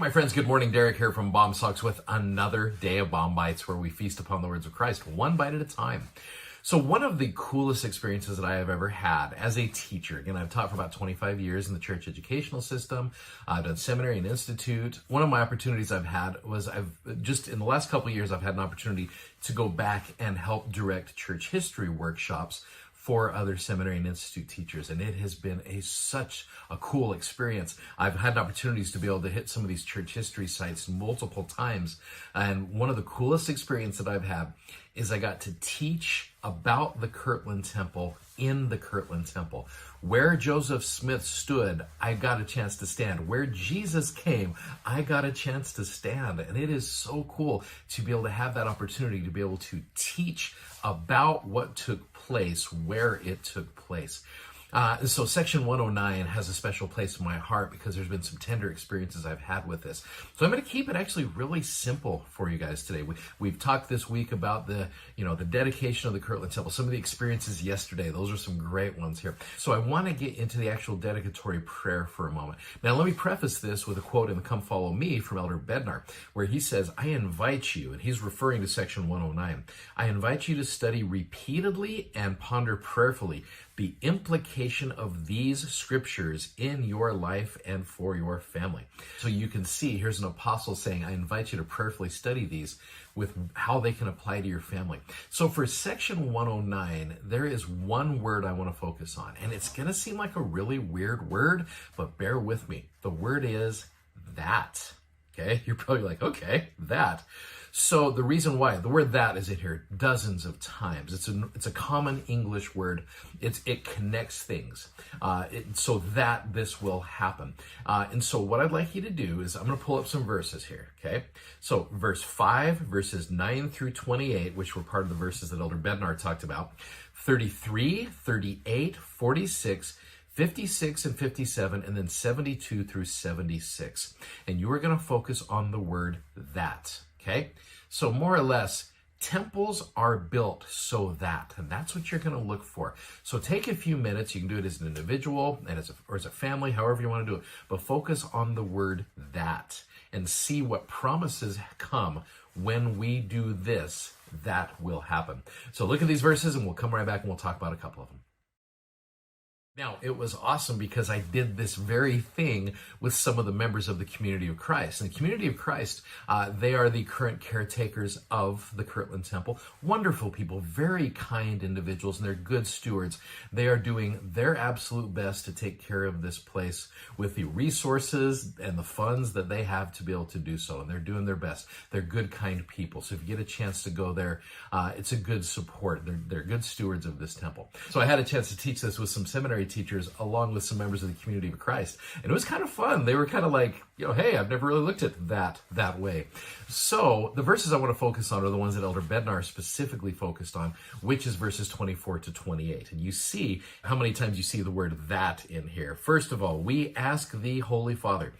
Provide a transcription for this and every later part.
my friends, good morning. Derek here from BOM Socks with another day of BOM Bites where we feast upon the words of Christ, one bite at a time. So one of the coolest experiences that I have ever had as a teacher, again, I've taught for about 25 years in the church educational system. I've done seminary and institute. One of my opportunities I've had was in the last couple of years, I've had an opportunity to go back and help direct church history workshops for other seminary and institute teachers. And it has been such a cool experience. I've had opportunities to be able to hit some of these church history sites multiple times. And one of the coolest experiences that I've had is I got to teach about the Kirtland Temple in the Kirtland Temple. Where Joseph Smith stood, I got a chance to stand. Where Jesus came, I got a chance to stand. And it is so cool to be able to have that opportunity to be able to teach about what took place, where it took place. So section 109 has a special place in my heart because there's been some tender experiences I've had with this. So I'm going to keep it actually really simple for you guys today. We've talked this week about the dedication of the Kirtland Temple, some of the experiences yesterday. Those are some great ones here. So I want to get into the actual dedicatory prayer for a moment. Now let me preface this with a quote in the Come Follow Me from Elder Bednar, where he says, I invite you, and he's referring to section 109, I invite you to study repeatedly and ponder prayerfully the implication of these scriptures in your life and for your family. So you can see, here's an apostle saying, I invite you to prayerfully study these with how they can apply to your family. So for section 109, there is one word I want to focus on, and it's going to seem like a really weird word, but bear with me. The word is that. Okay, you're probably like, okay, that. So the reason why, the word that is in here dozens of times. It's a common English word. It connects things. So that this will happen. And so what I'd like you to do is I'm going to pull up some verses here, okay? So verse 5, verses 9 through 28, which were part of the verses that Elder Bednar talked about, 33, 38, 46, 56 and 57, and then 72 through 76. And you are going to focus on the word that, okay? So more or less, temples are built so that, and that's what you're going to look for. So take a few minutes. You can do it as an individual and or as a family, however you want to do it, but focus on the word that and see what promises come when we do this, that will happen. So look at these verses and we'll come right back and we'll talk about a couple of them. Now, it was awesome because I did this very thing with some of the members of the Community of Christ. And the Community of Christ, they are the current caretakers of the Kirtland Temple. Wonderful people, very kind individuals, and they're good stewards. They are doing their absolute best to take care of this place with the resources and the funds that they have to be able to do so. And they're doing their best. They're good, kind people. So if you get a chance to go there, it's a good support. They're good stewards of this temple. So I had a chance to teach this with some seminary teachers along with some members of the Community of Christ. And it was kind of fun. They were kind of like, hey, I've never really looked at that way. So the verses I want to focus on are the ones that Elder Bednar specifically focused on, which is verses 24 to 28. And you see how many times you see the word that in here. First of all, we ask thee, Holy Father,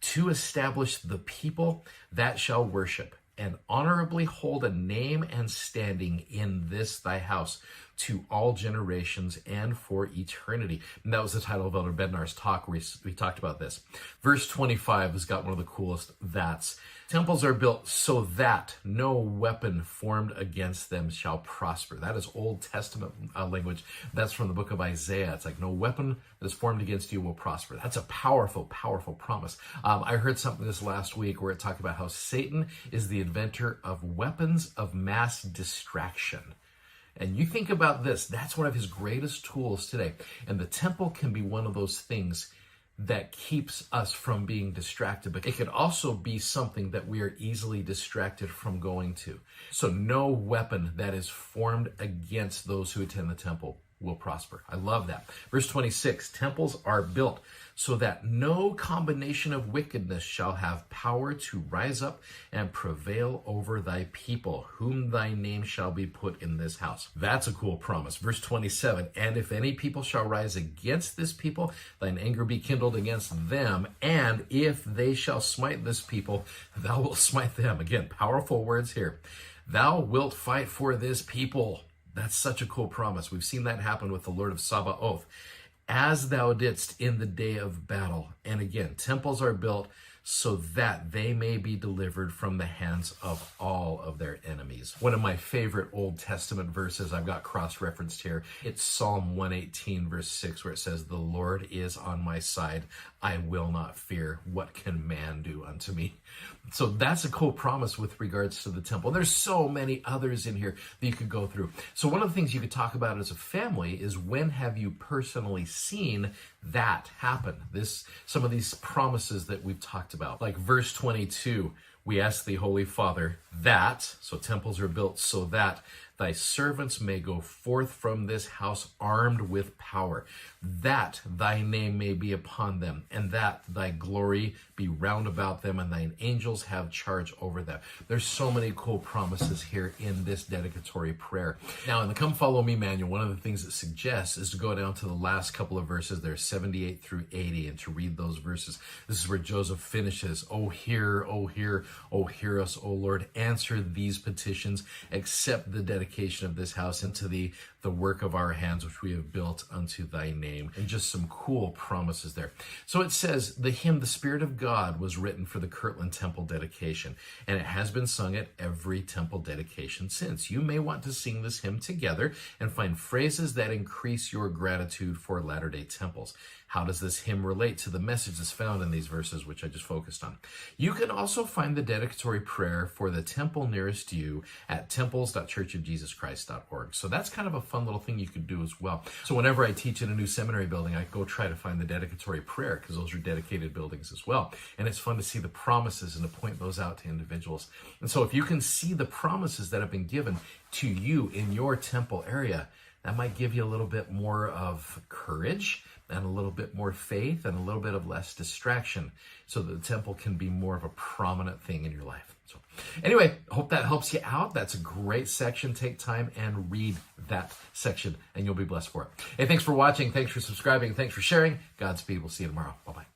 to establish the people that shall worship and honorably hold a name and standing in this thy house to all generations and for eternity. And that was the title of Elder Bednar's talk where we talked about this. Verse 25 has got one of the coolest that's. Temples are built so that no weapon formed against them shall prosper. That is Old Testament language. That's from the book of Isaiah. It's like no weapon that is formed against you will prosper. That's a powerful, powerful promise. I heard something this last week where it talked about how Satan is the inventor of weapons of mass distraction. And you think about this, that's one of his greatest tools today. And the temple can be one of those things that keeps us from being distracted, but it could also be something that we are easily distracted from going to. So no weapon that is formed against those who attend the temple will prosper. I love that. Verse 26, temples are built so that no combination of wickedness shall have power to rise up and prevail over thy people, whom thy name shall be put in this house. That's a cool promise. Verse 27, and if any people shall rise against this people, thine anger be kindled against them, and if they shall smite this people, thou wilt smite them. Again, powerful words here. Thou wilt fight for this people. That's such a cool promise. We've seen that happen with the Lord of Sabaoth. As thou didst in the day of battle. And again, temples are built so that they may be delivered from the hands of all of their enemies. One of my favorite Old Testament verses I've got cross-referenced here. It's Psalm 118 verse 6, where it says, "The Lord is on my side. I will not fear. What can man do unto me?" So that's a cool promise with regards to the temple. There's so many others in here that you could go through. So one of the things you could talk about as a family is, when have you personally seen that happen? Some of these promises that we've talked about, like verse 22, "We ask thee, Holy Father, that," so temples are built so that "thy servants may go forth from this house armed with power, that thy name may be upon them, and that thy glory be round about them, and thine angels have charge over them." There's so many cool promises here in this dedicatory prayer. Now, in the Come Follow Me manual, one of the things it suggests is to go down to the last couple of verses there, 78 through 80, and to read those verses. This is where Joseph finishes, "O hear, O hear, O hear us, O Lord. Answer these petitions. Accept the dedication of this house into the work of our hands, which we have built unto thy name." And just some cool promises there. So it says, the hymn, "The Spirit of God," was written for the Kirtland temple dedication, and it has been sung at every temple dedication since. You may want to sing this hymn together and find phrases that increase your gratitude for Latter-day Temples. How does this hymn relate to the messages found in these verses, which I just focused on? You can also find the dedicatory prayer for the temple nearest you at temples.churchofjesuschrist.org. So that's kind of a fun little thing you could do as well. So whenever I teach in a new seminary building, I go try to find the dedicatory prayer, because those are dedicated buildings as well. And it's fun to see the promises and to point those out to individuals. And so if you can see the promises that have been given to you in your temple area, that might give you a little bit more of courage and a little bit more faith and a little bit of less distraction, so that the temple can be more of a prominent thing in your life. So anyway, hope that helps you out. That's a great section. Take time and read that section, and you'll be blessed for it. Hey, thanks for watching. Thanks for subscribing. Thanks for sharing. Godspeed. We'll see you tomorrow. Bye-bye.